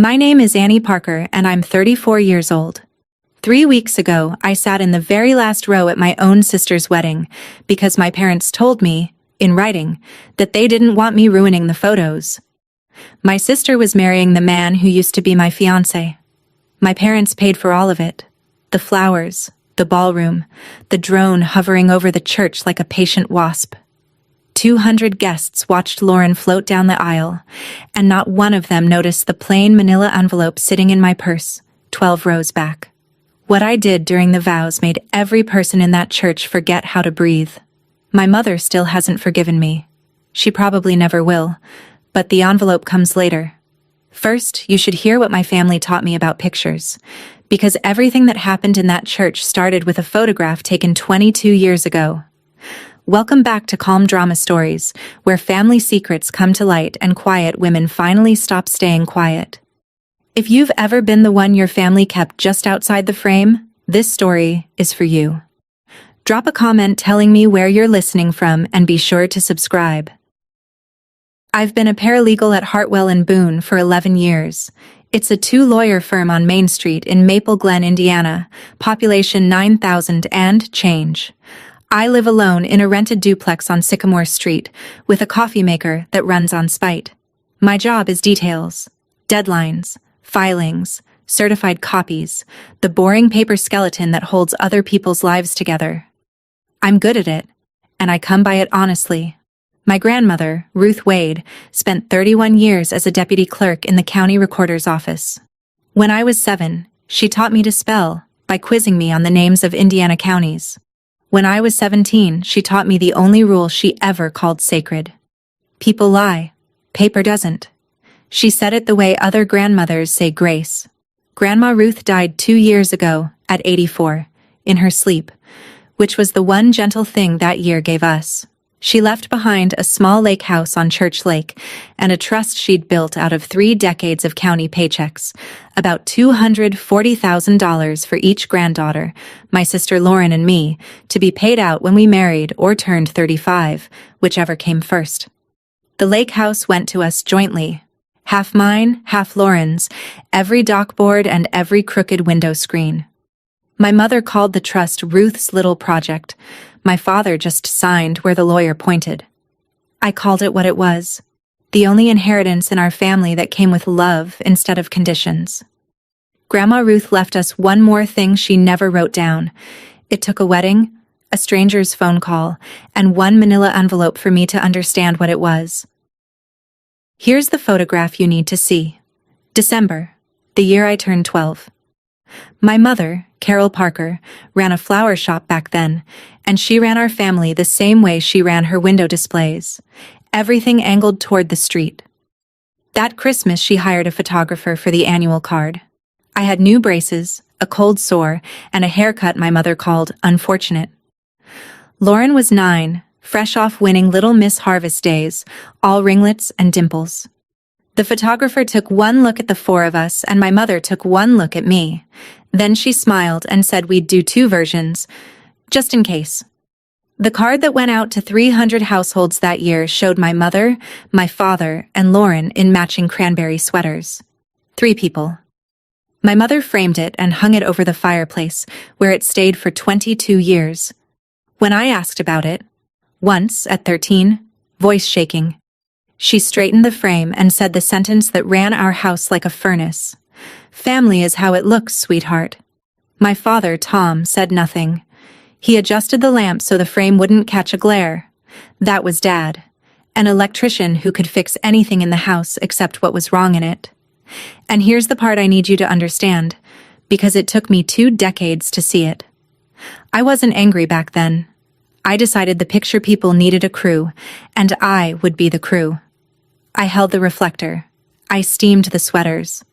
My name is Annie Parker and I'm 34 years old. 3 weeks ago, I sat in the very last row at my own sister's wedding because my parents told me, in writing, that they didn't want me ruining the photos. My sister was marrying the man who used to be my fiancé. My parents paid for all of it. The flowers, the ballroom, the drone hovering over the church like a patient wasp. 200 guests watched Lauren float down the aisle, and not one of them noticed the plain manila envelope sitting in my purse, 12 rows back. What I did during the vows made every person in that church forget how to breathe. My mother still hasn't forgiven me. She probably never will, but the envelope comes later. First, you should hear what my family taught me about pictures, because everything that happened in that church started with a photograph taken 22 years ago. Welcome back to Calm Drama Stories, where family secrets come to light and quiet women finally stop staying quiet. If you've ever been the one your family kept just outside the frame, this story is for you. Drop a comment telling me where you're listening from and be sure to subscribe. I've been a paralegal at Hartwell & Boone for 11 years. It's a two-lawyer firm on Main Street in Maple Glen, Indiana, population 9,000 and change. I live alone in a rented duplex on Sycamore Street with a coffee maker that runs on spite. My job is details, deadlines, filings, certified copies, the boring paper skeleton that holds other people's lives together. I'm good at it, and I come by it honestly. My grandmother, Ruth Wade, spent 31 years as a deputy clerk in the county recorder's office. When I was 7, she taught me to spell by quizzing me on the names of Indiana counties. When I was 17, she taught me the only rule she ever called sacred. People lie. Paper doesn't. She said it the way other grandmothers say grace. Grandma Ruth died 2 years ago, at 84, in her sleep, which was the one gentle thing that year gave us. She left behind a small lake house on Church Lake and a trust she'd built out of 3 decades of county paychecks, about $240,000 for each granddaughter, my sister Lauren and me, to be paid out when we married or turned 35, whichever came first. The lake house went to us jointly, half mine, half Lauren's, every dockboard and every crooked window screen. My mother called the trust Ruth's Little Project. My father just signed where the lawyer pointed. I called it what it was, the only inheritance in our family that came with love instead of conditions. Grandma Ruth left us one more thing she never wrote down. It took a wedding, a stranger's phone call, and one manila envelope for me to understand what it was. Here's the photograph you need to see. December, the year I turned 12. My mother, Carol Parker, ran a flower shop back then, and she ran our family the same way she ran her window displays. Everything angled toward the street. That Christmas she hired a photographer for the annual card. I had new braces, a cold sore, and a haircut my mother called unfortunate. Lauren was 9, fresh off winning Little Miss Harvest days, all ringlets and dimples. The photographer took one look at the 4 of us, and my mother took one look at me. Then she smiled and said we'd do 2 versions, just in case. The card that went out to 300 households that year showed my mother, my father, and Lauren in matching cranberry sweaters. 3 people. My mother framed it and hung it over the fireplace, where it stayed for 22 years. When I asked about it, once, at 13, voice shaking, she straightened the frame and said the sentence that ran our house like a furnace. "Family is how it looks, sweetheart." My father, Tom, said nothing. He adjusted the lamp so the frame wouldn't catch a glare. That was Dad, an electrician who could fix anything in the house except what was wrong in it. And here's the part I need you to understand, because it took me 2 decades to see it. I wasn't angry back then. I decided the picture people needed a crew, and I would be the crew. I held the reflector. I steamed the sweaters.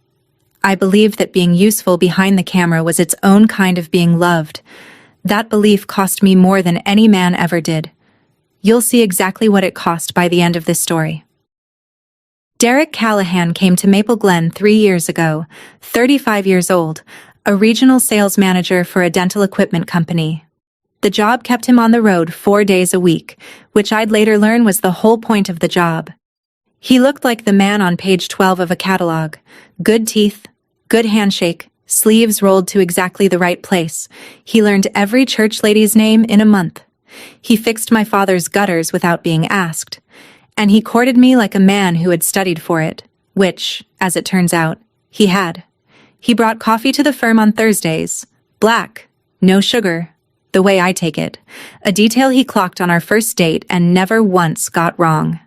I believed that being useful behind the camera was its own kind of being loved. That belief cost me more than any man ever did. You'll see exactly what it cost by the end of this story. Derek Callahan came to Maple Glen 3 years ago, 35 years old, a regional sales manager for a dental equipment company. The job kept him on the road 4 days a week, which I'd later learn was the whole point of the job. He looked like the man on page 12 of a catalog. Good teeth, good handshake, sleeves rolled to exactly the right place. He learned every church lady's name in a month. He fixed my father's gutters without being asked. And he courted me like a man who had studied for it, which, as it turns out, he had. He brought coffee to the firm on Thursdays. Black, no sugar, the way I take it. A detail he clocked on our first date and never once got wrong.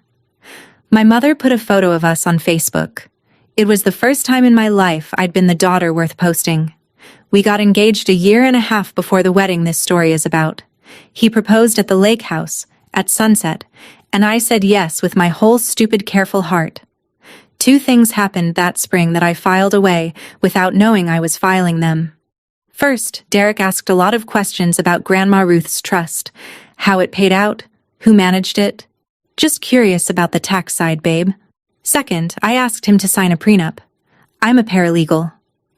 My mother put a photo of us on Facebook. It was the first time in my life I'd been the daughter worth posting. We got engaged a year and a half before the wedding this story is about. He proposed at the lake house, at sunset, and I said yes with my whole stupid careful heart. 2 things happened that spring that I filed away without knowing I was filing them. First, Derek asked a lot of questions about Grandma Ruth's trust, how it paid out, who managed it. Just curious about the tax side, babe. Second, I asked him to sign a prenup. I'm a paralegal.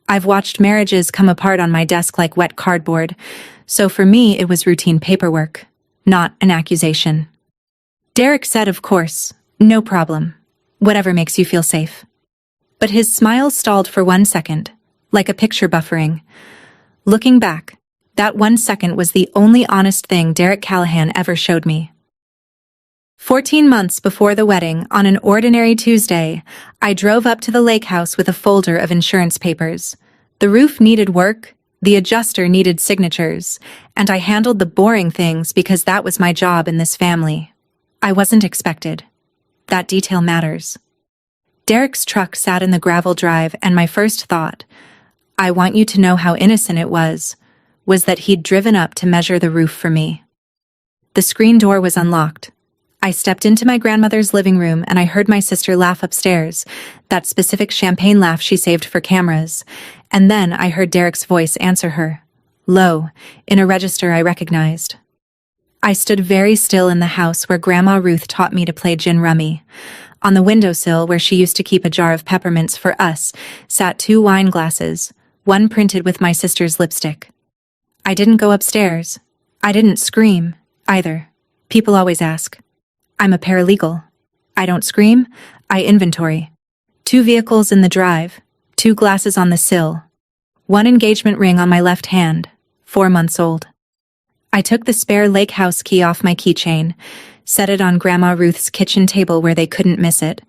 I've watched marriages come apart on my desk like wet cardboard, so for me it was routine paperwork, not an accusation. Derek said, of course, no problem. Whatever makes you feel safe. But his smile stalled for 1 second, like a picture buffering. Looking back, that 1 second was the only honest thing Derek Callahan ever showed me. 14 months before the wedding, on an ordinary Tuesday, I drove up to the lake house with a folder of insurance papers. The roof needed work, the adjuster needed signatures, and I handled the boring things because that was my job in this family. I wasn't expected. That detail matters. Derek's truck sat in the gravel drive, and my first thought, I want you to know how innocent it was that he'd driven up to measure the roof for me. The screen door was unlocked. I stepped into my grandmother's living room and I heard my sister laugh upstairs, that specific champagne laugh she saved for cameras, and then I heard Derek's voice answer her, low, in a register I recognized. I stood very still in the house where Grandma Ruth taught me to play gin rummy. On the windowsill where she used to keep a jar of peppermints for us sat 2 wine glasses, one printed with my sister's lipstick. I didn't go upstairs. I didn't scream, either. People always ask. I'm a paralegal. I don't scream, I inventory. 2 vehicles in the drive, 2 glasses on the sill. 1 engagement ring on my left hand, 4 months old. I took the spare lake house key off my keychain, set it on Grandma Ruth's kitchen table where they couldn't miss it,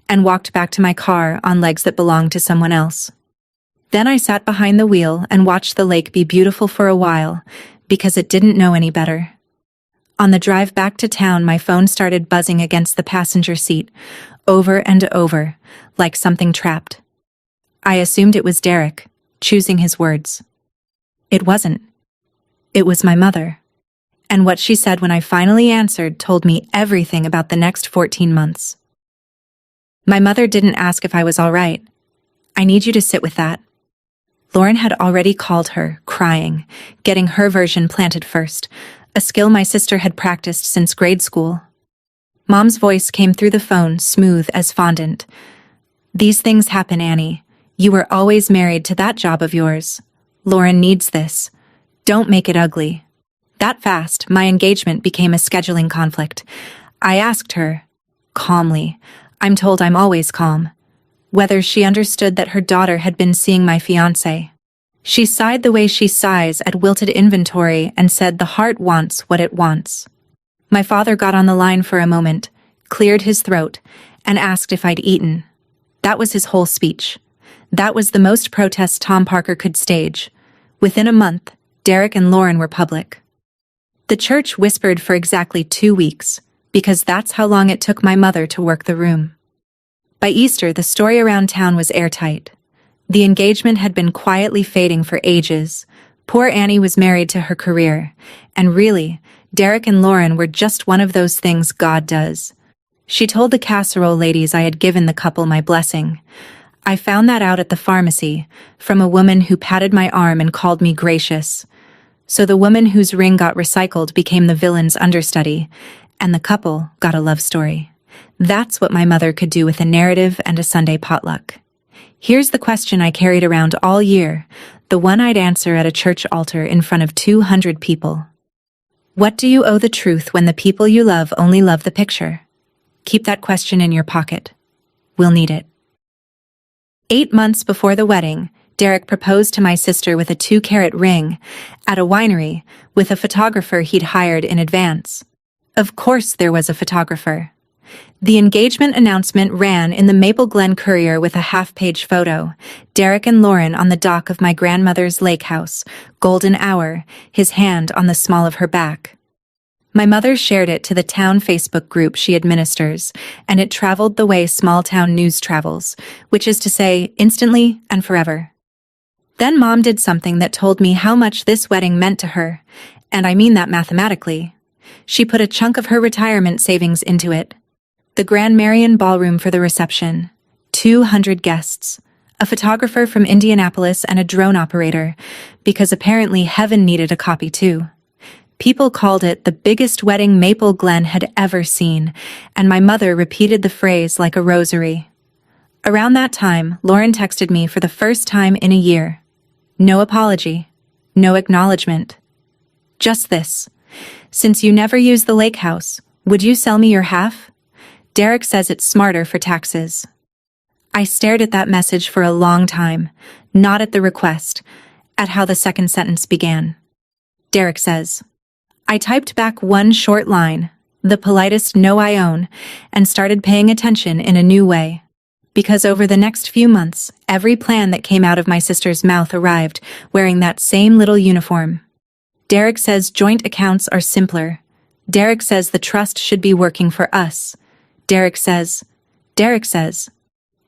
and walked back to my car on legs that belonged to someone else. Then I sat behind the wheel and watched the lake be beautiful for a while, because it didn't know any better. On the drive back to town, my phone started buzzing against the passenger seat, over and over, like something trapped. I assumed it was Derek, choosing his words. It wasn't. It was my mother. And what she said when I finally answered told me everything about the next 14 months. My mother didn't ask if I was all right. I need you to sit with that. Lauren had already called her, crying, getting her version planted first, a skill my sister had practiced since grade school. Mom's voice came through the phone, smooth as fondant. These things happen, Annie. You were always married to that job of yours. Lauren needs this. Don't make it ugly. That fast, my engagement became a scheduling conflict. I asked her, calmly, I'm told I'm always calm, whether she understood that her daughter had been seeing my fiancé. She sighed the way she sighs at wilted inventory and said the heart wants what it wants. My father got on the line for a moment, cleared his throat, and asked if I'd eaten. That was his whole speech. That was the most protest Tom Parker could stage. Within a month, Derek and Lauren were public. The church whispered for exactly 2 weeks, because that's how long it took my mother to work the room. By Easter, the story around town was airtight. The engagement had been quietly fading for ages. Poor Annie was married to her career, and really, Derek and Lauren were just one of those things God does. She told the casserole ladies I had given the couple my blessing. I found that out at the pharmacy, from a woman who patted my arm and called me gracious. So the woman whose ring got recycled became the villain's understudy, and the couple got a love story. That's what my mother could do with a narrative and a Sunday potluck. Here's the question I carried around all year, the one I'd answer at a church altar in front of 200 people. What do you owe the truth when the people you love only love the picture? Keep that question in your pocket. We'll need it. 8 months before the wedding, Derek proposed to my sister with a 2-carat ring at a winery with a photographer he'd hired in advance. Of course there was a photographer. The engagement announcement ran in the Maple Glen Courier with a half-page photo. Derek and Lauren on the dock of my grandmother's lake house, golden hour, his hand on the small of her back. My mother shared it to the town Facebook group she administers, and it traveled the way small-town news travels, which is to say, instantly and forever. Then Mom did something that told me how much this wedding meant to her, and I mean that mathematically. She put a chunk of her retirement savings into it. The Grand Marion Ballroom for the reception, 200 guests, a photographer from Indianapolis and a drone operator, because apparently heaven needed a copy too. People called it the biggest wedding Maple Glen had ever seen, and my mother repeated the phrase like a rosary. Around that time, Lauren texted me for the first time in a year. No apology, no acknowledgement. Just this. Since you never use the lake house, would you sell me your half? Derek says it's smarter for taxes. I stared at that message for a long time, not at the request, at how the second sentence began. Derek says, I typed back one short line, the politest no I own, and started paying attention in a new way. Because over the next few months, every plan that came out of my sister's mouth arrived, wearing that same little uniform. Derek says joint accounts are simpler. Derek says the trust should be working for us. Derek says.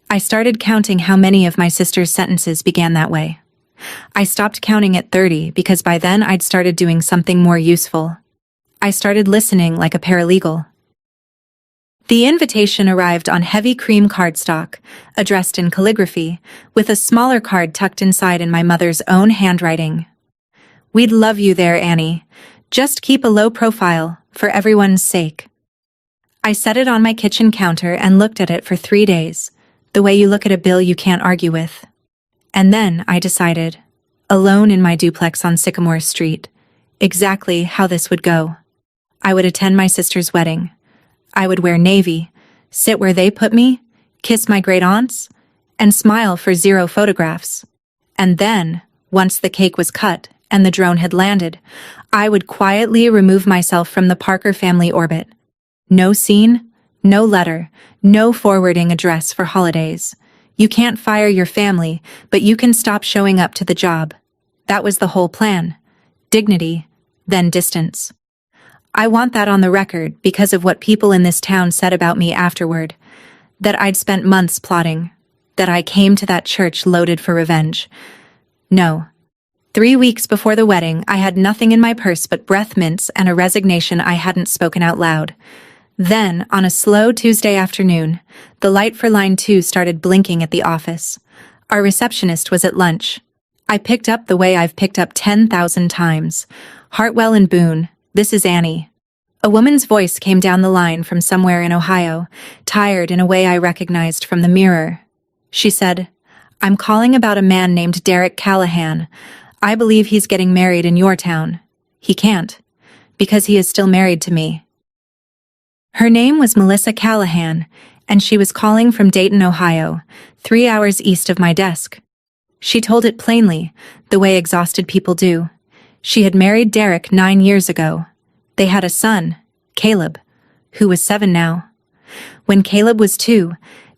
I started counting how many of my sister's sentences began that way. I stopped counting at 30 because by then I'd started doing something more useful. I started listening like a paralegal. The invitation arrived on heavy cream cardstock, addressed in calligraphy, with a smaller card tucked inside in my mother's own handwriting. We'd love you there, Annie. Just keep a low profile, for everyone's sake. I set it on my kitchen counter and looked at it for 3 days, the way you look at a bill you can't argue with. And then I decided, alone in my duplex on Sycamore Street, exactly how this would go. I would attend my sister's wedding. I would wear navy, sit where they put me, kiss my great-aunts, and smile for 0 photographs. And then, once the cake was cut and the drone had landed, I would quietly remove myself from the Parker family orbit. No scene, no letter, no forwarding address for holidays. You can't fire your family, but you can stop showing up to the job. That was the whole plan. Dignity, then distance. I want that on the record because of what people in this town said about me afterward. That I'd spent months plotting. That I came to that church loaded for revenge. No. 3 weeks before the wedding, I had nothing in my purse but breath mints and a resignation I hadn't spoken out loud. Then, on a slow Tuesday afternoon, the light for line 2 started blinking at the office. Our receptionist was at lunch. I picked up the way I've picked up 10,000 times. Hartwell and Boone, this is Annie. A woman's voice came down the line from somewhere in Ohio, tired in a way I recognized from the mirror. She said, I'm calling about a man named Derek Callahan. I believe he's getting married in your town. He can't, because he is still married to me. Her name was Melissa Callahan, and she was calling from Dayton, Ohio, 3 hours east of my desk. She told it plainly, the way exhausted people do. She had married Derek 9 years ago. They had a son, Caleb, who was 7 now. When Caleb was 2,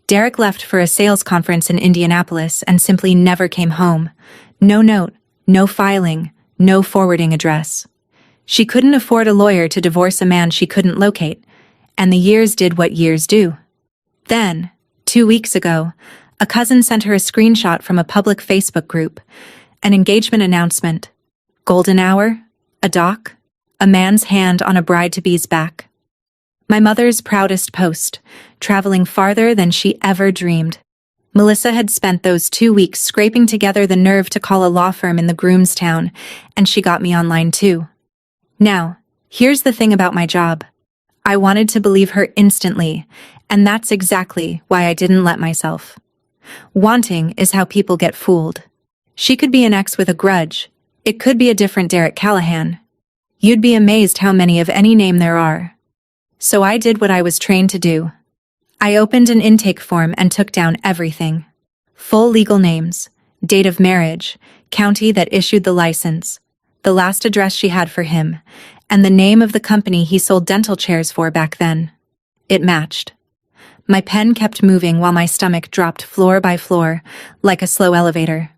Derek left for a sales conference in Indianapolis and simply never came home. No note, no filing, no forwarding address. She couldn't afford a lawyer to divorce a man she couldn't locate, and the years did what years do. Then, 2 weeks ago, a cousin sent her a screenshot from a public Facebook group, an engagement announcement, golden hour, a dock, a man's hand on a bride-to-be's back. My mother's proudest post, traveling farther than she ever dreamed. Melissa had spent those 2 weeks scraping together the nerve to call a law firm in the groom's town, and she got me online too. Now, here's the thing about my job. I wanted to believe her instantly, and that's exactly why I didn't let myself. Wanting is how people get fooled. She could be an ex with a grudge. It could be a different Derek Callahan. You'd be amazed how many of any name there are. So I did what I was trained to do. I opened an intake form and took down everything. Full legal names, date of marriage, county that issued the license, the last address she had for him, and the name of the company he sold dental chairs for back then. It matched. My pen kept moving while my stomach dropped floor by floor, like a slow elevator.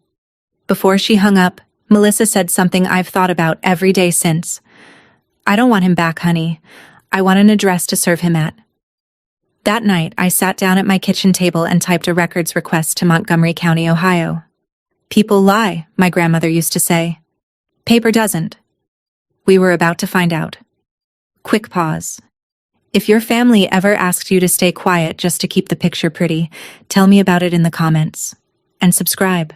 Before she hung up, Melissa said something I've thought about every day since. "I don't want him back, honey. I want an address to serve him at." That night, I sat down at my kitchen table and typed a records request to Montgomery County, Ohio. "People lie," my grandmother used to say. "Paper doesn't." We were about to find out. Quick pause. If your family ever asked you to stay quiet just to keep the picture pretty, tell me about it in the comments. And subscribe.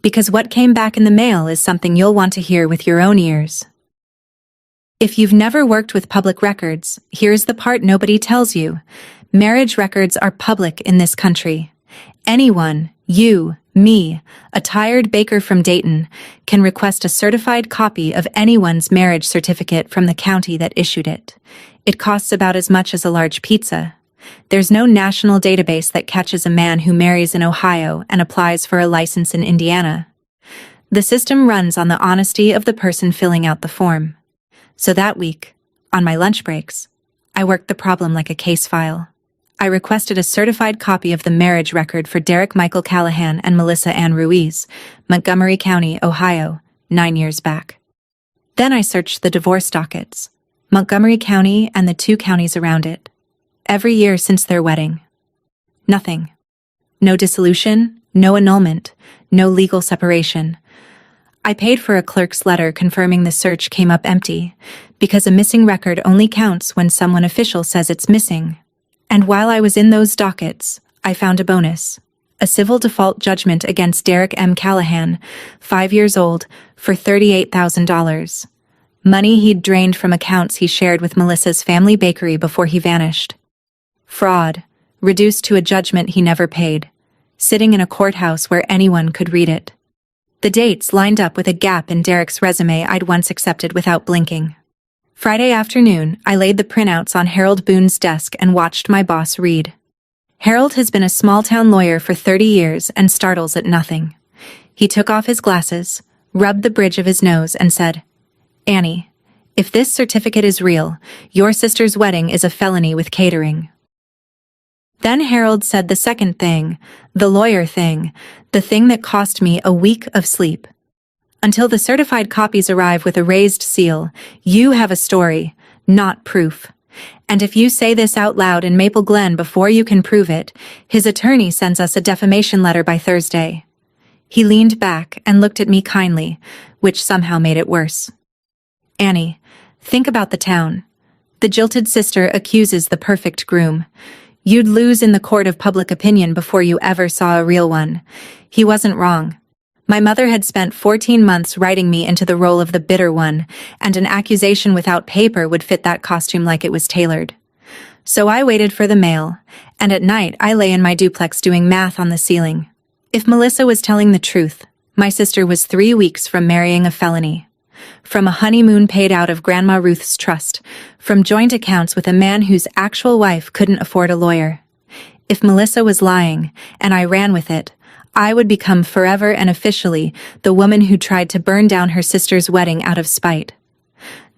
Because what came back in the mail is something you'll want to hear with your own ears. If you've never worked with public records, here's the part nobody tells you. Marriage records are public in this country. Anyone, you, me, a tired baker from Dayton, can request a certified copy of anyone's marriage certificate from the county that issued it. It costs about as much as a large pizza. There's no national database that catches a man who marries in Ohio and applies for a license in Indiana. The system runs on the honesty of the person filling out the form. So that week, on my lunch breaks, I worked the problem like a case file. I requested a certified copy of the marriage record for Derek Michael Callahan and Melissa Ann Ruiz, Montgomery County, Ohio, 9 years back. Then I searched the divorce dockets, Montgomery County and the 2 counties around it, every year since their wedding. Nothing. No dissolution, no annulment, no legal separation. I paid for a clerk's letter confirming the search came up empty, because a missing record only counts when someone official says it's missing. And while I was in those dockets, I found a bonus. A civil default judgment against Derek M. Callahan, 5 years old, for $38,000. Money he'd drained from accounts he shared with Melissa's family bakery before he vanished. Fraud, reduced to a judgment he never paid, sitting in a courthouse where anyone could read it. The dates lined up with a gap in Derek's resume I'd once accepted without blinking. Friday afternoon, I laid the printouts on Harold Boone's desk and watched my boss read. Harold has been a small-town lawyer for 30 years and startles at nothing. He took off his glasses, rubbed the bridge of his nose, and said, "Annie, if this certificate is real, your sister's wedding is a felony with catering." Then Harold said the second thing, the lawyer thing, the thing that cost me a week of sleep. "Until the certified copies arrive with a raised seal, you have a story, not proof. And if you say this out loud in Maple Glen before you can prove it, his attorney sends us a defamation letter by Thursday." He leaned back and looked at me kindly, which somehow made it worse. "Annie, think about the town. The jilted sister accuses the perfect groom. You'd lose in the court of public opinion before you ever saw a real one. He wasn't wrong. My mother had spent 14 months writing me into the role of the bitter one, and an accusation without paper would fit that costume like it was tailored. So I waited for the mail, and at night I lay in my duplex doing math on the ceiling. If Melissa was telling the truth, my sister was 3 weeks from marrying a felony. From a honeymoon paid out of Grandma Ruth's trust, from joint accounts with a man whose actual wife couldn't afford a lawyer. If Melissa was lying, and I ran with it, I would become forever and officially the woman who tried to burn down her sister's wedding out of spite.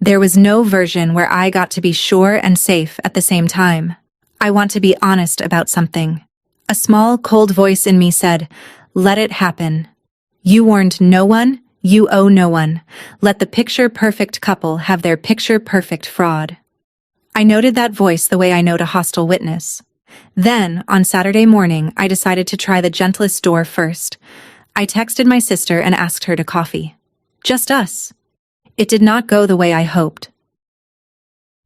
There was no version where I got to be sure and safe at the same time. I want to be honest about something. A small, cold voice in me said, "Let it happen. You warned no one. You owe no one. Let the picture-perfect couple have their picture-perfect fraud." I noted that voice the way I note a hostile witness. Then, on Saturday morning, I decided to try the gentlest door first. I texted my sister and asked her to coffee. Just us. It did not go the way I hoped.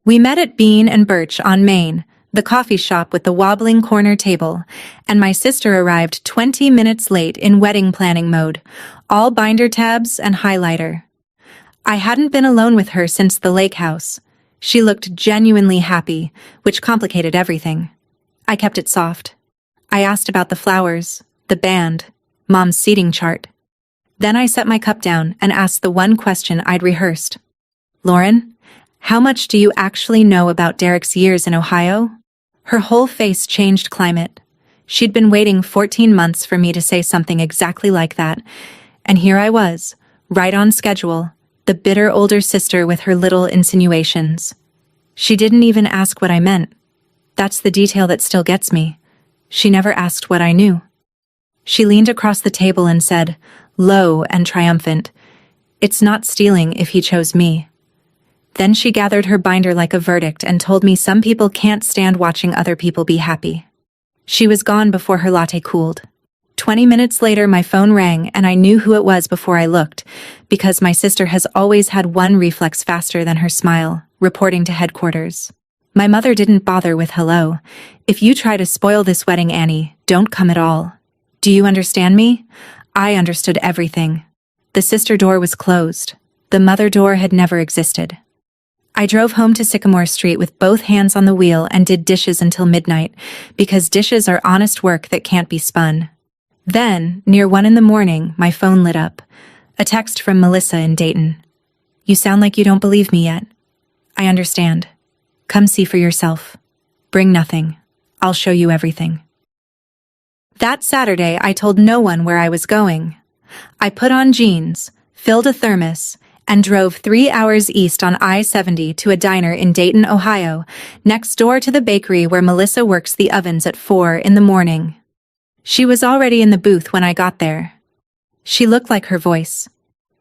We met at Bean and Birch on Main, the coffee shop with the wobbling corner table, and my sister arrived 20 minutes late in wedding planning mode, all binder tabs and highlighter. I hadn't been alone with her since the lake house. She looked genuinely happy, which complicated everything. I kept it soft. I asked about the flowers, the band, Mom's seating chart. Then I set my cup down and asked the one question I'd rehearsed. "Lauren, how much do you actually know about Derek's years in Ohio?" Her whole face changed climate. She'd been waiting 14 months for me to say something exactly like that, and here I was, right on schedule, the bitter older sister with her little insinuations. She didn't even ask what I meant. That's the detail that still gets me. She never asked what I knew. She leaned across the table and said, low and triumphant, "It's not stealing if he chose me." Then she gathered her binder like a verdict and told me some people can't stand watching other people be happy. She was gone before her latte cooled. 20 minutes later, my phone rang and I knew who it was before I looked, because my sister has always had one reflex faster than her smile, reporting to headquarters. My mother didn't bother with hello. "If you try to spoil this wedding, Annie, don't come at all. Do you understand me?" I understood everything. The sister door was closed. The mother door had never existed. I drove home to Sycamore Street with both hands on the wheel and did dishes until midnight, because dishes are honest work that can't be spun. Then, near 1 a.m, my phone lit up. A text from Melissa in Dayton. "You sound like you don't believe me yet. I understand. Come see for yourself. Bring nothing. I'll show you everything." That Saturday, I told no one where I was going. I put on jeans, filled a thermos, and drove 3 hours east on I-70 to a diner in Dayton, Ohio, next door to the bakery where Melissa works the ovens at 4 a.m. She was already in the booth when I got there. She looked like her voice.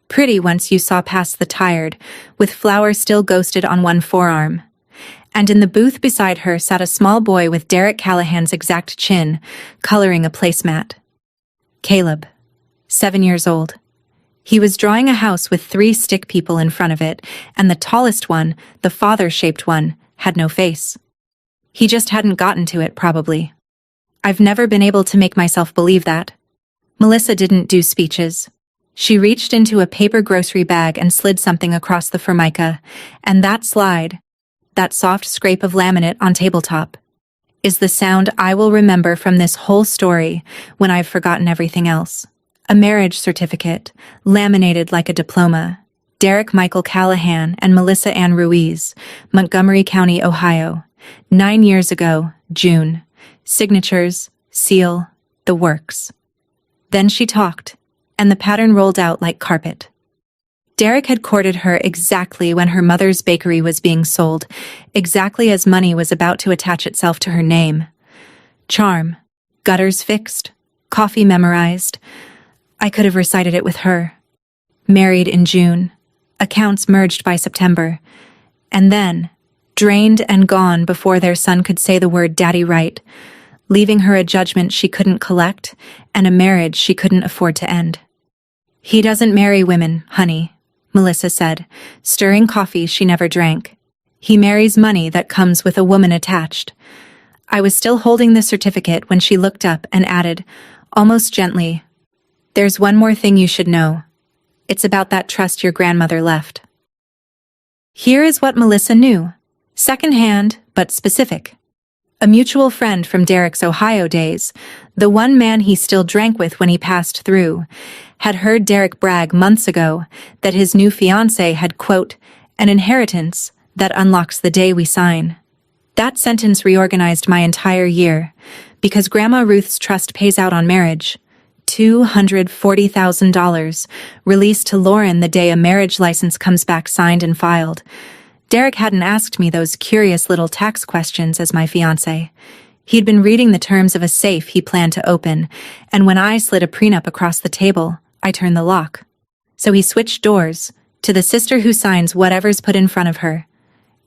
Pretty once you saw past the tired, with flour still ghosted on one forearm. And in the booth beside her sat a small boy with Derek Callahan's exact chin, coloring a placemat. Caleb, 7 years old. He was drawing a house with 3 stick people in front of it, and the tallest one, the father-shaped one, had no face. He just hadn't gotten to it, probably. I've never been able to make myself believe that. Melissa didn't do speeches. She reached into a paper grocery bag and slid something across the formica, and that slide, that soft scrape of laminate on tabletop, is the sound I will remember from this whole story when I've forgotten everything else. A marriage certificate, laminated like a diploma. Derek Michael Callahan and Melissa Ann Ruiz, Montgomery County, Ohio. 9 years ago, June. Signatures, seal, the works. Then she talked, and the pattern rolled out like carpet. Derek had courted her exactly when her mother's bakery was being sold, exactly as money was about to attach itself to her name. Charm, gutters fixed, coffee memorized. I could have recited it with her. Married in June, accounts merged by September, and then drained and gone before their son could say the word daddy right, leaving her a judgment she couldn't collect and a marriage she couldn't afford to end. "He doesn't marry women, honey," Melissa said, stirring coffee she never drank. "He marries money that comes with a woman attached." I was still holding the certificate when she looked up and added, almost gently, "There's one more thing you should know. It's about that trust your grandmother left." Here is what Melissa knew. Secondhand, but specific. A mutual friend from Derek's Ohio days, the one man he still drank with when he passed through, had heard Derek brag months ago that his new fiancé had, quote, "an inheritance that unlocks the day we sign." That sentence reorganized my entire year, because Grandma Ruth's trust pays out on marriage. $240,000, released to Lauren the day a marriage license comes back signed and filed. Derek hadn't asked me those curious little tax questions as my fiancé. He'd been reading the terms of a safe he planned to open, and when I slid a prenup across the table, I turned the lock. So he switched doors, to the sister who signs whatever's put in front of her.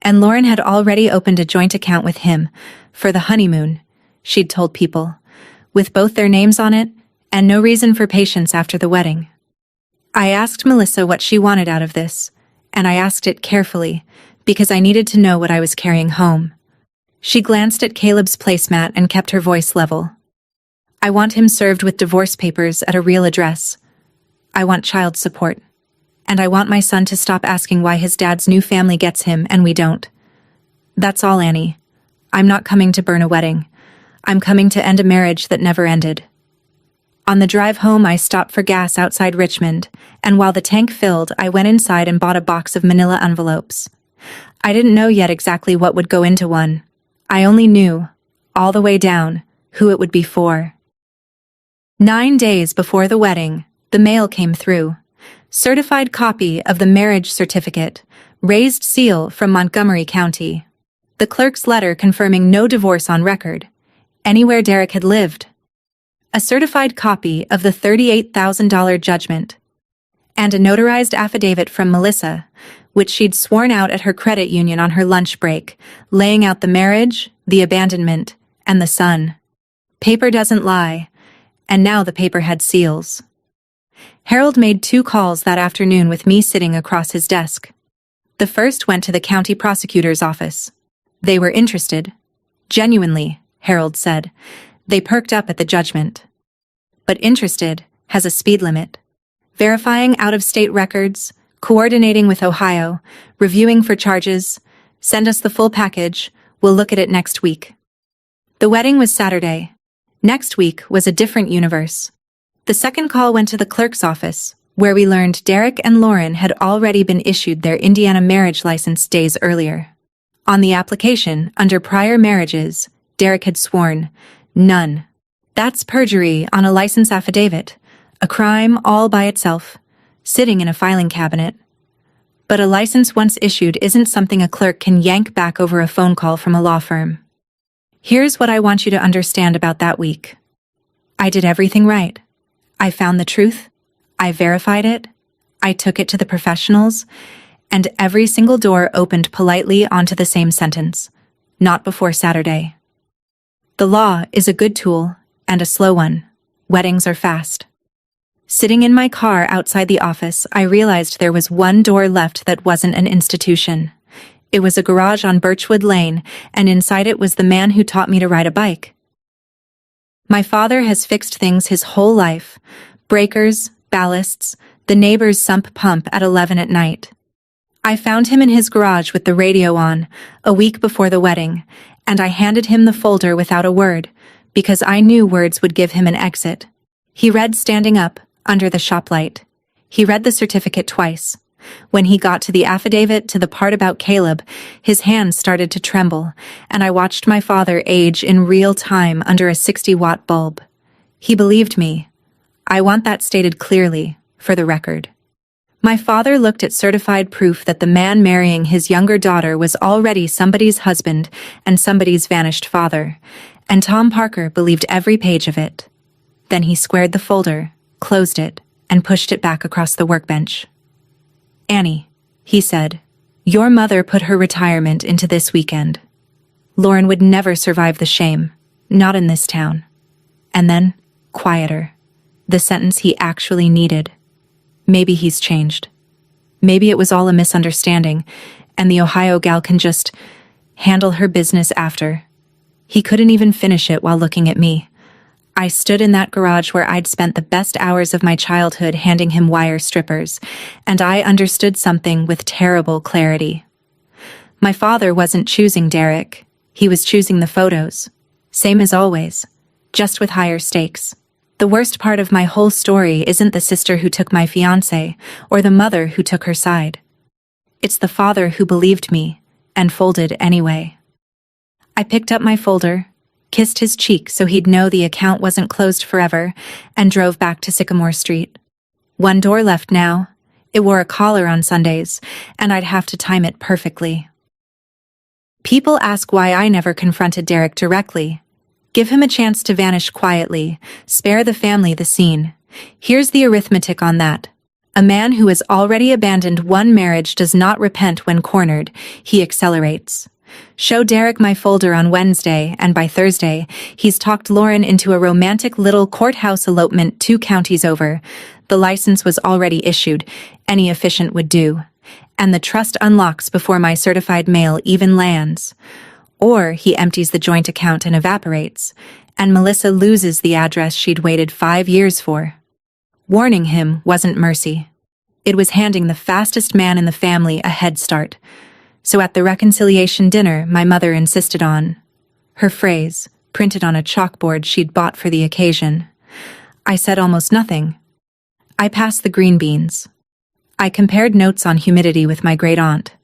And Lauren had already opened a joint account with him, for the honeymoon, she'd told people, with both their names on it, and no reason for patience after the wedding. I asked Melissa what she wanted out of this, and I asked it carefully, because I needed to know what I was carrying home. She glanced at Caleb's placemat and kept her voice level. "I want him served with divorce papers at a real address. I want child support. And I want my son to stop asking why his dad's new family gets him and we don't. That's all, Annie. I'm not coming to burn a wedding. I'm coming to end a marriage that never ended." On the drive home, I stopped for gas outside Richmond, and while the tank filled, I went inside and bought a box of manila envelopes. I didn't know yet exactly what would go into one. I only knew all the way down, who it would be for. 9 days before the wedding, the mail came through. Certified copy of the marriage certificate, raised seal from Montgomery County. The clerk's letter confirming no divorce on record, anywhere Derek had lived. A certified copy of the $38,000 judgment. And a notarized affidavit from Melissa, which she'd sworn out at her credit union on her lunch break, laying out the marriage, the abandonment, and the son. Paper doesn't lie, and now the paper had seals. Harold made 2 calls that afternoon with me sitting across his desk. The first went to the county prosecutor's office. They were interested. Genuinely, Harold said. They perked up at the judgment. But interested has a speed limit. Verifying out-of-state records, coordinating with Ohio, reviewing for charges. Send us the full package. We'll look at it next week. The wedding was Saturday. Next week was a different universe. The second call went to the clerk's office, where we learned Derek and Lauren had already been issued their Indiana marriage license days earlier. On the application, under prior marriages, Derek had sworn, none. That's perjury on a license affidavit, a crime all by itself, sitting in a filing cabinet. But a license once issued isn't something a clerk can yank back over a phone call from a law firm. Here's what I want you to understand about that week. I did everything right. I found the truth, I verified it, I took it to the professionals, and every single door opened politely onto the same sentence, not before Saturday. The law is a good tool, and a slow one. Weddings are fast. Sitting in my car outside the office, I realized there was one door left that wasn't an institution. It was a garage on Birchwood Lane, and inside it was the man who taught me to ride a bike. My father has fixed things his whole life. Breakers, ballasts, the neighbor's sump pump at 11 at night. I found him in his garage with the radio on, a week before the wedding, and I handed him the folder without a word, because I knew words would give him an exit. He read standing up, under the shop light. He read the certificate twice. When he got to the affidavit to the part about Caleb, his hands started to tremble, and I watched my father age in real time under a 60-watt bulb. He believed me. I want that stated clearly, for the record. My father looked at certified proof that the man marrying his younger daughter was already somebody's husband and somebody's vanished father, and Tom Parker believed every page of it. Then he squared the folder, closed it, and pushed it back across the workbench. Annie, he said, your mother put her retirement into this weekend. Lauren would never survive the shame, not in this town. And then, quieter, the sentence he actually needed. Maybe he's changed. Maybe it was all a misunderstanding, and the Ohio gal can just handle her business after. He couldn't even finish it while looking at me. I stood in that garage where I'd spent the best hours of my childhood handing him wire strippers, and I understood something with terrible clarity. My father wasn't choosing Derek. He was choosing the photos. Same as always, just with higher stakes. The worst part of my whole story isn't the sister who took my fiancé or the mother who took her side. It's the father who believed me and folded anyway. I picked up my folder, kissed his cheek so he'd know the account wasn't closed forever, and drove back to Sycamore Street. One door left now. It wore a collar on Sundays, and I'd have to time it perfectly. People ask why I never confronted Derek directly. Give him a chance to vanish quietly, spare the family the scene. Here's the arithmetic on that. A man who has already abandoned one marriage does not repent when cornered, he accelerates. Show Derek my folder on Wednesday, and by Thursday, he's talked Lauren into a romantic little courthouse elopement 2 counties over. The license was already issued, any Officiant would do. And the trust unlocks before my certified mail even lands. Or he empties the joint account and evaporates, and Melissa loses the address she'd waited 5 years for. Warning him wasn't mercy. It was handing the fastest man in the family a head start. So at the reconciliation dinner my mother insisted on, her phrase, printed on a chalkboard she'd bought for the occasion. I said almost nothing. I passed the green beans. I compared notes on humidity with my great-aunt.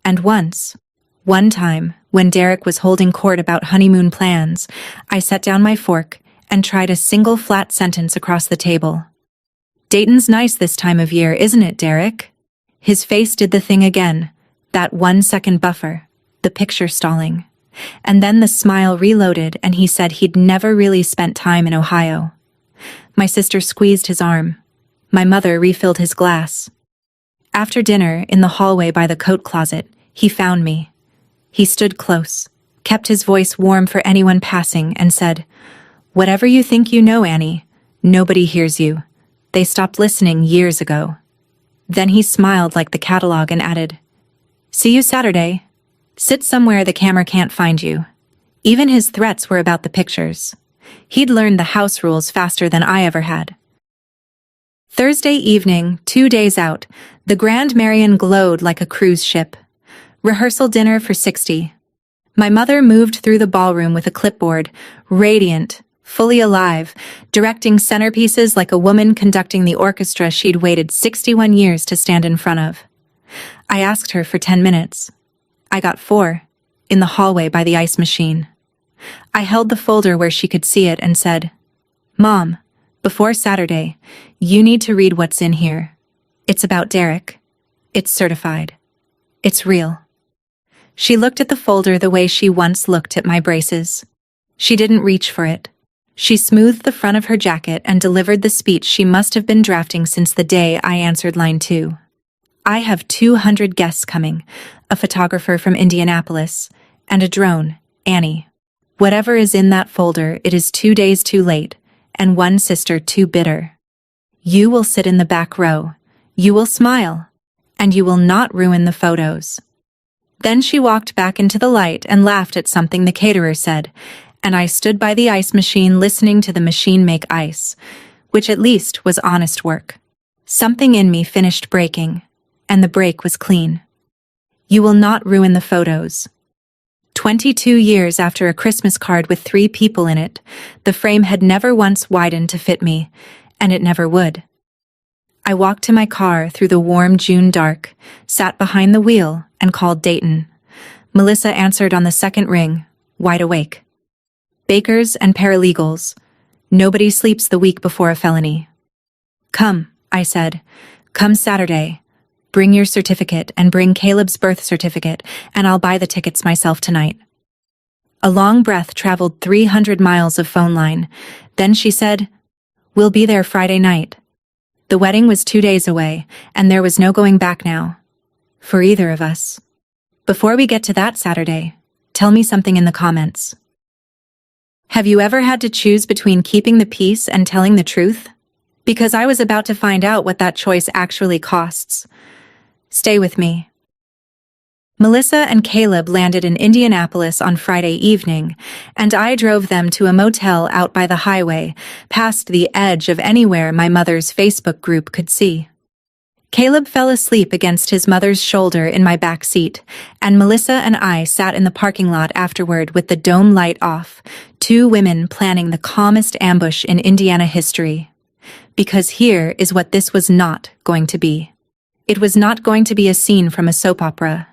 And one time, when Derek was holding court about honeymoon plans, I set down my fork and tried a single flat sentence across the table. "Dayton's nice this time of year, isn't it, Derek?" His face did the thing again, that 1-second buffer, the picture stalling. And then the smile reloaded and he said he'd never really spent time in Ohio. My sister squeezed his arm. My mother refilled his glass. After dinner, in the hallway by the coat closet, he found me. He stood close, kept his voice warm for anyone passing, and said, "Whatever you think you know, Annie, nobody hears you. They stopped listening years ago." Then he smiled like the catalog and added, "See you Saturday. Sit somewhere the camera can't find you." Even his threats were about the pictures. He'd learned the house rules faster than I ever had. Thursday evening, 2 days out, the Grand Marion glowed like a cruise ship. Rehearsal dinner for 60. My mother moved through the ballroom with a clipboard, radiant, fully alive, directing centerpieces like a woman conducting the orchestra she'd waited 61 years to stand in front of. I asked her for 10 minutes. I got 4, in the hallway by the ice machine. I held the folder where she could see it and said, "Mom, before Saturday, you need to read what's in here. It's about Derek. It's certified. It's real." She looked at the folder the way she once looked at my braces. She didn't reach for it. She smoothed the front of her jacket and delivered the speech she must have been drafting since the day I answered line 2. "I have 200 guests coming, a photographer from Indianapolis, and a drone, Annie. Whatever is in that folder, it is 2 days too late, and one sister too bitter. You will sit in the back row, you will smile, and you will not ruin the photos." Then she walked back into the light and laughed at something the caterer said, and I stood by the ice machine listening to the machine make ice, which at least was honest work. Something in me finished breaking, and the break was clean. You will not ruin the photos. 22 years after a Christmas card with 3 people in it, the frame had never once widened to fit me, and it never would. I walked to my car through the warm June dark, sat behind the wheel, and called Dayton. Melissa answered on the second ring, wide awake. Bakers and paralegals. Nobody sleeps the week before a felony. "Come," I said. "Come Saturday. Bring your certificate and bring Caleb's birth certificate, and I'll buy the tickets myself tonight." A long breath traveled 300 miles of phone line. Then she said, "We'll be there Friday night." The wedding was 2 days away, and there was no going back now. For either of us. Before we get to that Saturday, tell me something in the comments. Have you ever had to choose between keeping the peace and telling the truth? Because I was about to find out what that choice actually costs. Stay with me. Melissa and Caleb landed in Indianapolis on Friday evening, and I drove them to a motel out by the highway, past the edge of anywhere my mother's Facebook group could see. Caleb fell asleep against his mother's shoulder in my back seat, and Melissa and I sat in the parking lot afterward with the dome light off, 2 women planning the calmest ambush in Indiana history. Because here is what this was not going to be. It was not going to be a scene from a soap opera.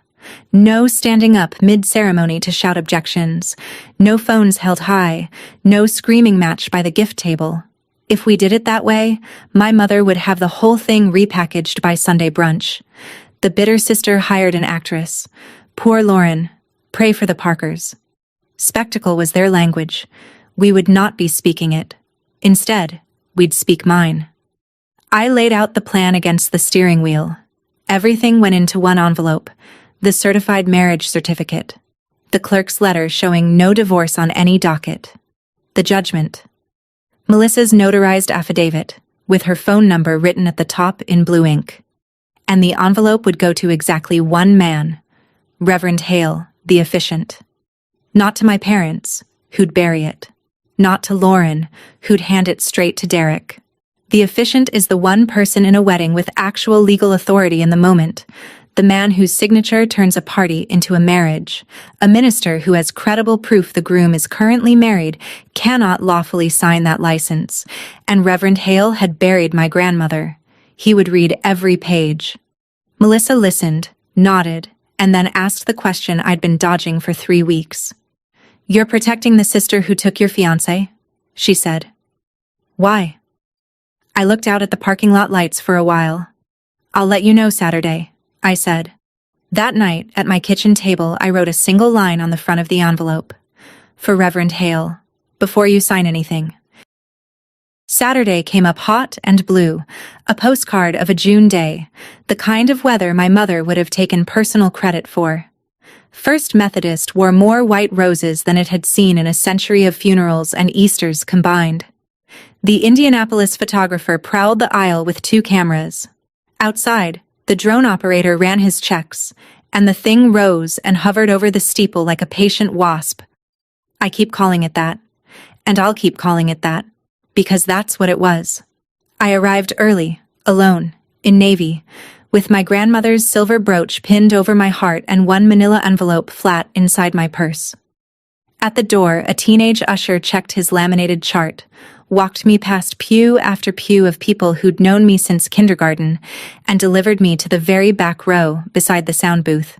No standing up mid-ceremony to shout objections, no phones held high, no screaming match by the gift table. If we did it that way, my mother would have the whole thing repackaged by Sunday brunch. The bitter sister hired an actress. Poor Lauren. Pray for the Parkers. Spectacle was their language. We would not be speaking it. Instead, we'd speak mine. I laid out the plan against the steering wheel. Everything went into one envelope. The certified marriage certificate. The clerk's letter showing no divorce on any docket. The judgment. Melissa's notarized affidavit, with her phone number written at the top in blue ink. And the envelope would go to exactly one man, Reverend Hale, the officiant. Not to my parents, who'd bury it. Not to Lauren, who'd hand it straight to Derek. The officiant is the one person in a wedding with actual legal authority in the moment, the man whose signature turns a party into a marriage. A minister who has credible proof the groom is currently married cannot lawfully sign that license, and Reverend Hale had buried my grandmother. He would read every page. Melissa listened, nodded, and then asked the question I'd been dodging for 3 weeks. "You're protecting the sister who took your fiancé?" she said. "Why?" I looked out at the parking lot lights for a while. "I'll let you know Saturday," I said. That night, at my kitchen table, I wrote a single line on the front of the envelope. "For Reverend Hale, before you sign anything." Saturday came up hot and blue, a postcard of a June day, the kind of weather my mother would have taken personal credit for. First Methodist wore more white roses than it had seen in a century of funerals and Easters combined. The Indianapolis photographer prowled the aisle with 2 cameras. Outside, the drone operator ran his checks, and the thing rose and hovered over the steeple like a patient wasp. I keep calling it that, and I'll keep calling it that, because that's what it was. I arrived early, alone, in navy, with my grandmother's silver brooch pinned over my heart and one manila envelope flat inside my purse. At the door, a teenage usher checked his laminated chart, walked me past pew after pew of people who'd known me since kindergarten, and delivered me to the very back row beside the sound booth.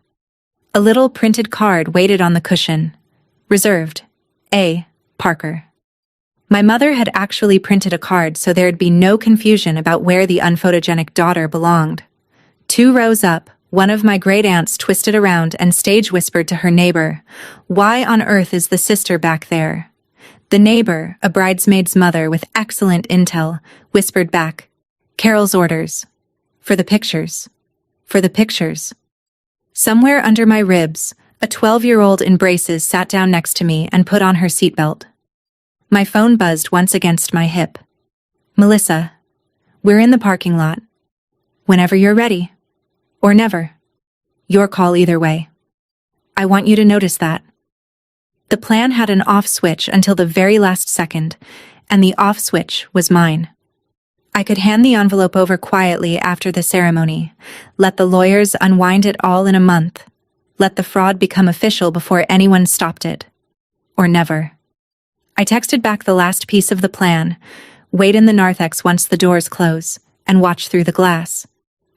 A little printed card waited on the cushion. Reserved. A. Parker. My mother had actually printed a card so there'd be no confusion about where the unphotogenic daughter belonged. 2 rows up, one of my great-aunts twisted around and stage whispered to her neighbor, "Why on earth is the sister back there?" The neighbor, a bridesmaid's mother with excellent intel, whispered back, "Carol's orders. For the pictures. For the pictures." Somewhere under my ribs, a 12-year-old in braces sat down next to me and put on her seatbelt. My phone buzzed once against my hip. "Melissa, we're in the parking lot. Whenever you're ready. Or never. Your call either way. I want you to notice that." The plan had an off switch until the very last second, and the off switch was mine. I could hand the envelope over quietly after the ceremony, let the lawyers unwind it all in a month, let the fraud become official before anyone stopped it. Or never. I texted back the last piece of the plan, wait in the narthex once the doors close, and watch through the glass.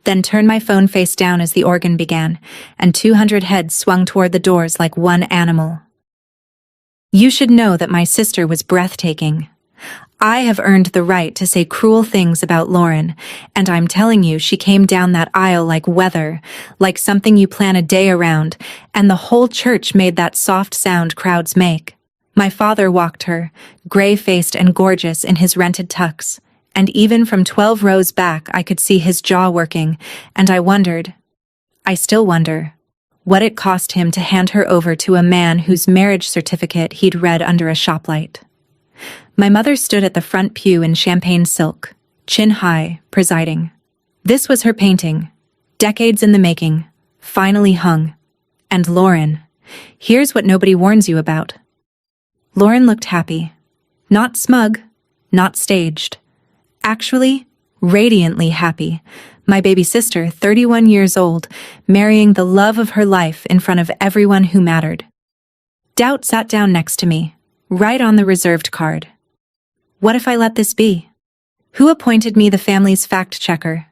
Then turn my phone face down as the organ began, and 200 heads swung toward the doors like one animal. You should know that my sister was breathtaking. I have earned the right to say cruel things about Lauren, and I'm telling you she came down that aisle like weather, like something you plan a day around, and the whole church made that soft sound crowds make. My father walked her, gray-faced and gorgeous in his rented tux, and even from 12 rows back I could see his jaw working, and I still wonder, what it cost him to hand her over to a man whose marriage certificate he'd read under a shoplight. My mother stood at the front pew in champagne silk, chin high, presiding. This was her painting, decades in the making, finally hung. And Lauren, here's what nobody warns you about. Lauren looked happy. Not smug, not staged. Actually, radiantly happy. My baby sister, 31 years old, marrying the love of her life in front of everyone who mattered. Doubt sat down next to me, right on the reserved card. What if I let this be? Who appointed me the family's fact-checker?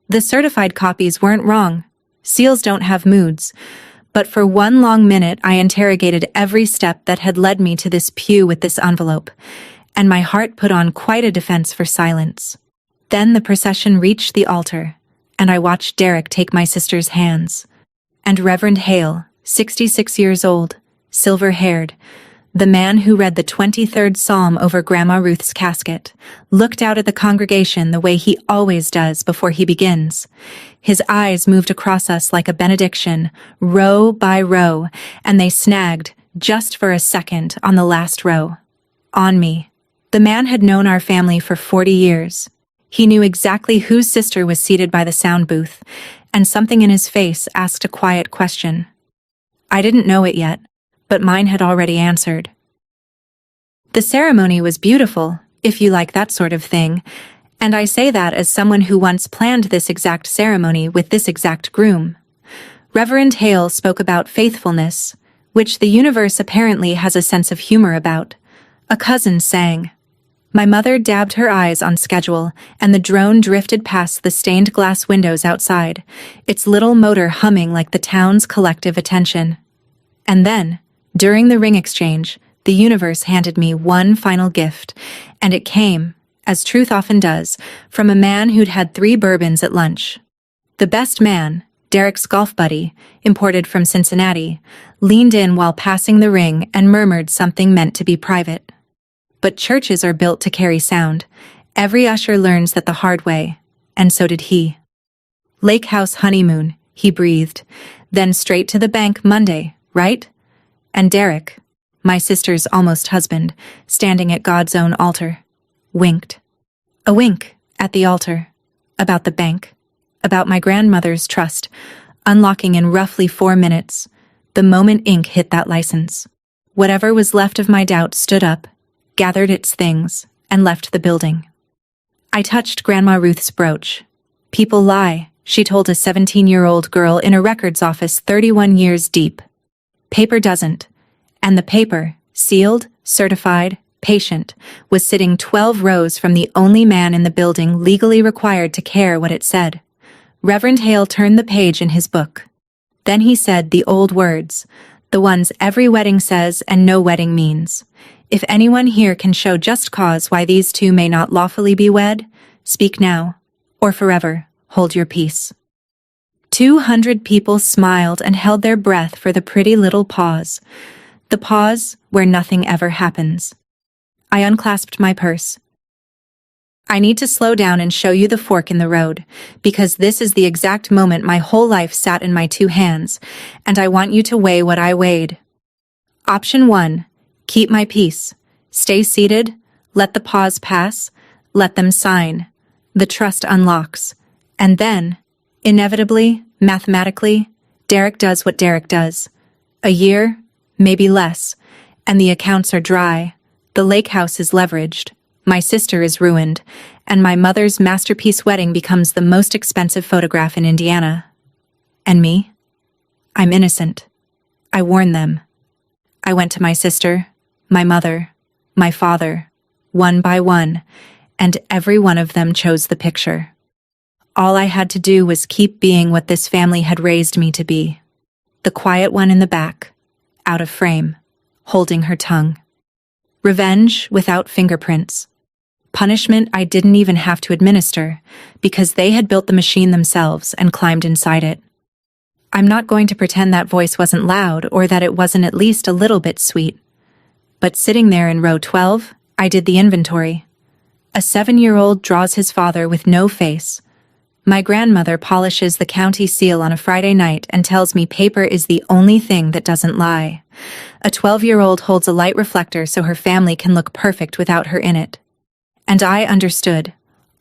The certified copies weren't wrong. Seals don't have moods. But for one long minute I interrogated every step that had led me to this pew with this envelope, and my heart put on quite a defense for silence. Then the procession reached the altar, and I watched Derek take my sister's hands. And Reverend Hale, 66 years old, silver-haired, the man who read the 23rd Psalm over Grandma Ruth's casket, looked out at the congregation the way he always does before he begins. His eyes moved across us like a benediction, row by row, and they snagged, just for a second, on the last row. On me. The man had known our family for 40 years. He knew exactly whose sister was seated by the sound booth, and something in his face asked a quiet question. I didn't know it yet, but mine had already answered. The ceremony was beautiful, if you like that sort of thing, and I say that as someone who once planned this exact ceremony with this exact groom. Reverend Hale spoke about faithfulness, which the universe apparently has a sense of humor about. A cousin sang, My mother dabbed her eyes on schedule, and the drone drifted past the stained glass windows outside, its little motor humming like the town's collective attention. And then, during the ring exchange, the universe handed me one final gift, and it came, as truth often does, from a man who'd had 3 bourbons at lunch. The best man, Derek's golf buddy, imported from Cincinnati, leaned in while passing the ring and murmured something meant to be private. But churches are built to carry sound. Every usher learns that the hard way, and so did he. Lake house honeymoon, he breathed, then straight to the bank Monday, right? And Derek, my sister's almost husband, standing at God's own altar, winked. A wink at the altar, about the bank, about my grandmother's trust, unlocking in roughly 4 minutes, the moment ink hit that license. Whatever was left of my doubt stood up, gathered its things, and left the building. I touched Grandma Ruth's brooch. People lie, she told a 17-year-old girl in a records office 31 years deep. Paper doesn't. And the paper, sealed, certified, patient, was sitting 12 rows from the only man in the building legally required to care what it said. Reverend Hale turned the page in his book. Then he said the old words, the ones every wedding says and no wedding means. If anyone here can show just cause why these two may not lawfully be wed, speak now, or forever hold your peace. 200 people smiled and held their breath for the pretty little pause. The pause where nothing ever happens. I unclasped my purse. I need to slow down and show you the fork in the road, because this is the exact moment my whole life sat in my 2 hands, and I want you to weigh what I weighed. Option 1, keep my peace. Stay seated, let the pause pass, let them sign. The trust unlocks. And then, inevitably, mathematically, Derek does what Derek does. A year, maybe less, and the accounts are dry. The lake house is leveraged, my sister is ruined, and my mother's masterpiece wedding becomes the most expensive photograph in Indiana. And me? I'm innocent. I warned them. I went to my sister, my mother, my father, one by one, and every one of them chose the picture. All I had to do was keep being what this family had raised me to be. The quiet one in the back, out of frame, holding her tongue. Revenge without fingerprints. Punishment I didn't even have to administer, because they had built the machine themselves and climbed inside it. I'm not going to pretend that voice wasn't loud or that it wasn't at least a little bit sweet. But sitting there in row 12, I did the inventory. A 7-year-old draws his father with no face. My grandmother polishes the county seal on a Friday night and tells me paper is the only thing that doesn't lie. A 12-year-old holds a light reflector so her family can look perfect without her in it. And I understood,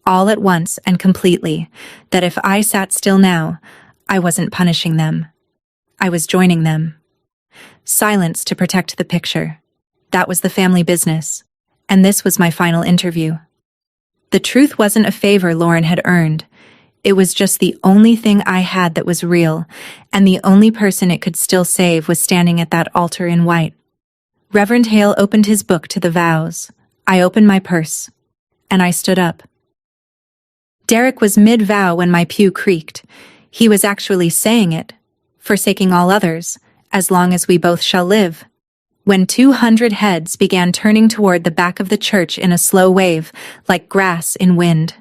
all at once and completely, that if I sat still now, I wasn't punishing them. I was joining them. Silence to protect the picture. That was the family business. And this was my final interview. The truth wasn't a favor Lauren had earned. It was just the only thing I had that was real, and the only person it could still save was standing at that altar in white. Reverend Hale opened his book to the vows. I opened my purse, and I stood up. Derek was mid-vow when my pew creaked. He was actually saying it, forsaking all others, as long as we both shall live. When 200 heads began turning toward the back of the church in a slow wave, like grass in wind.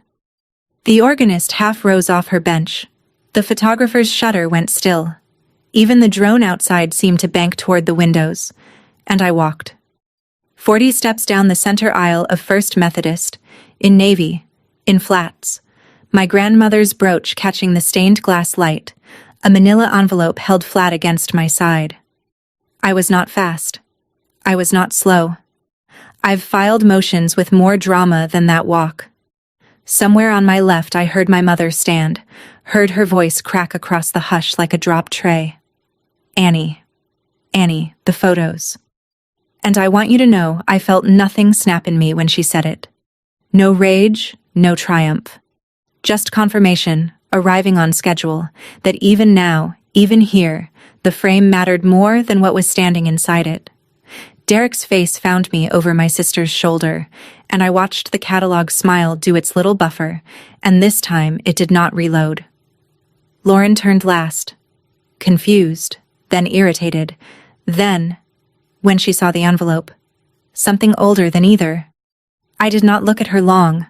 The organist half rose off her bench. The photographer's shutter went still. Even the drone outside seemed to bank toward the windows. And I walked. 40 steps down the center aisle of First Methodist, in navy, in flats. My grandmother's brooch catching the stained glass light, a manila envelope held flat against my side. I was not fast. I was not slow. I've filed motions with more drama than that walk. Somewhere on my left I heard my mother stand, heard her voice crack across the hush like a dropped tray. Annie, the photos. And I want you to know I felt nothing snap in me when she said it. No rage, no triumph. Just confirmation, arriving on schedule, that even now, even here, the frame mattered more than what was standing inside it. Derek's face found me over my sister's shoulder, and I watched the catalog smile do its little buffer, and this time it did not reload. Lauren turned last, confused, then irritated, then, when she saw the envelope, something older than either. I did not look at her long.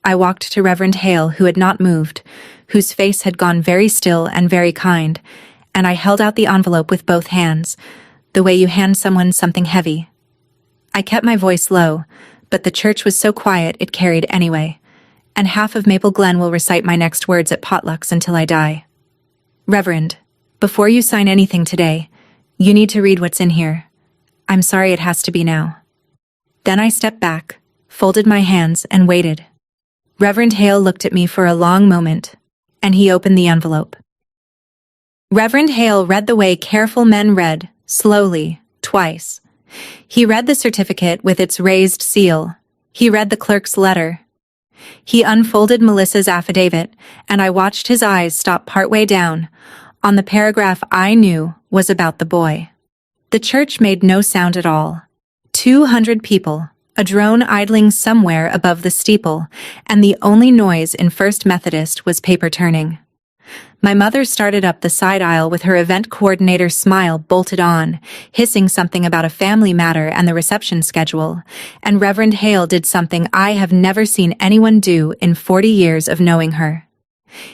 I walked to Reverend Hale, who had not moved, whose face had gone very still and very kind, and I held out the envelope with both hands, the way you hand someone something heavy. I kept my voice low, but the church was so quiet it carried anyway, and half of Maple Glen will recite my next words at potlucks until I die. Reverend, before you sign anything today, you need to read what's in here. I'm sorry it has to be now. Then I stepped back, folded my hands, and waited. Reverend Hale looked at me for a long moment, and he opened the envelope. Reverend Hale read the way careful men read, slowly, twice. He read the certificate with its raised seal. He read the clerk's letter. He unfolded Melissa's affidavit, and I watched his eyes stop partway down, on the paragraph I knew was about the boy. The church made no sound at all. 200 people, a drone idling somewhere above the steeple, and the only noise in First Methodist was paper turning. My mother started up the side aisle with her event coordinator smile bolted on, hissing something about a family matter and the reception schedule, and Reverend Hale did something I have never seen anyone do in 40 years of knowing her.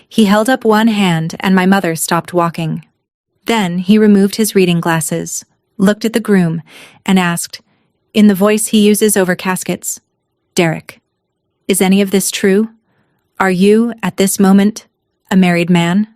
He held up one hand and my mother stopped walking. Then he removed his reading glasses, looked at the groom, and asked, in the voice he uses over caskets, "Derek, is any of this true? Are you, at this moment, a married man?"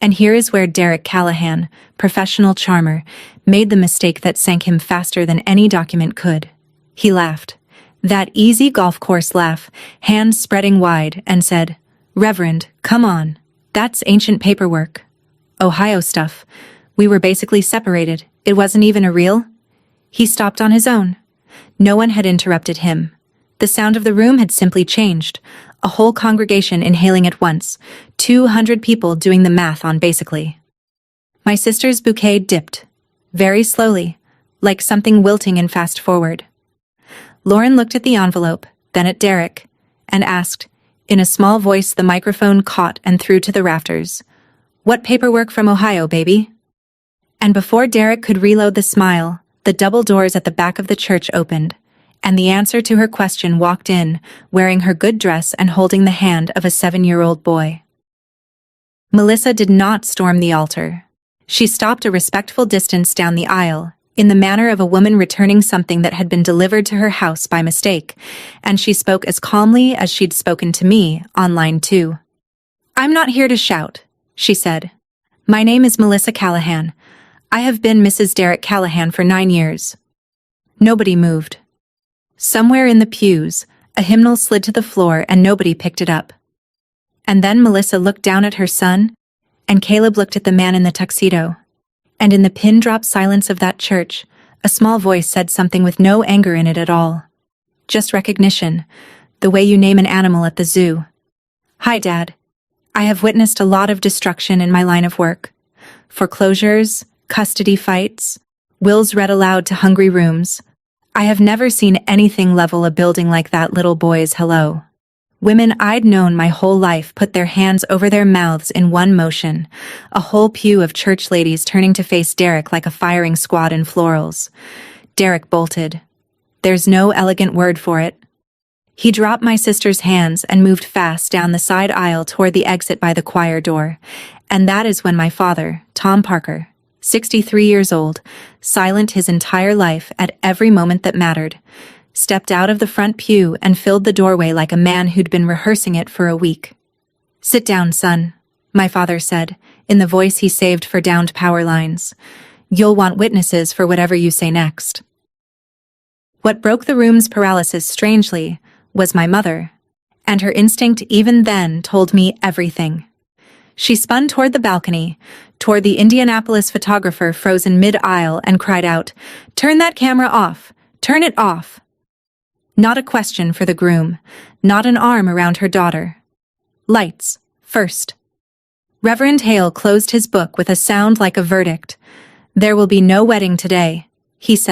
And here is where Derek Callahan, professional charmer, made the mistake that sank him faster than any document could. He laughed, that easy golf course laugh, hands spreading wide, and said, "Reverend, come on. That's ancient paperwork. Ohio stuff. We were basically separated. It wasn't even a real." He stopped on his own. No one had interrupted him. The sound of the room had simply changed. A whole congregation inhaling at once, 200 people doing the math on basically. My sister's bouquet dipped, very slowly, like something wilting in fast forward. Lauren looked at the envelope, then at Derek, and asked, in a small voice the microphone caught and threw to the rafters, "What paperwork from Ohio, baby?" And before Derek could reload the smile, the double doors at the back of the church opened, and the answer to her question walked in, wearing her good dress and holding the hand of a 7-year-old boy. Melissa did not storm the altar. She stopped a respectful distance down the aisle, in the manner of a woman returning something that had been delivered to her house by mistake, and she spoke as calmly as she'd spoken to me on line 2. "I'm not here to shout," she said. "My name is Melissa Callahan. I have been Mrs. Derek Callahan for 9 years." Nobody moved. Somewhere in the pews, a hymnal slid to the floor and nobody picked it up. And then Melissa looked down at her son, and Caleb looked at the man in the tuxedo. And in the pin-drop silence of that church, a small voice said something with no anger in it at all. Just recognition, the way you name an animal at the zoo. "Hi, Dad. I have witnessed a lot of destruction in my line of work. Foreclosures, custody fights, wills read aloud to hungry rooms. I have never seen anything level a building like that little boy's hello. Women I'd known my whole life put their hands over their mouths in one motion, a whole pew of church ladies turning to face Derek like a firing squad in florals. Derek bolted. There's no elegant word for it. He dropped my sister's hands and moved fast down the side aisle toward the exit by the choir door, and that is when my father, Tom Parker, 63 years old, silent his entire life at every moment that mattered, stepped out of the front pew and filled the doorway like a man who'd been rehearsing it for a week. "Sit down, son," my father said, in the voice he saved for downed power lines. "You'll want witnesses for whatever you say next." What broke the room's paralysis strangely was my mother, and her instinct even then told me everything. She spun toward the balcony, toward the Indianapolis photographer frozen mid-aisle, and cried out, "Turn that camera off! Turn it off!" Not a question for the groom, not an arm around her daughter. Lights, first. Reverend Hale closed his book with a sound like a verdict. "There will be no wedding today," he said.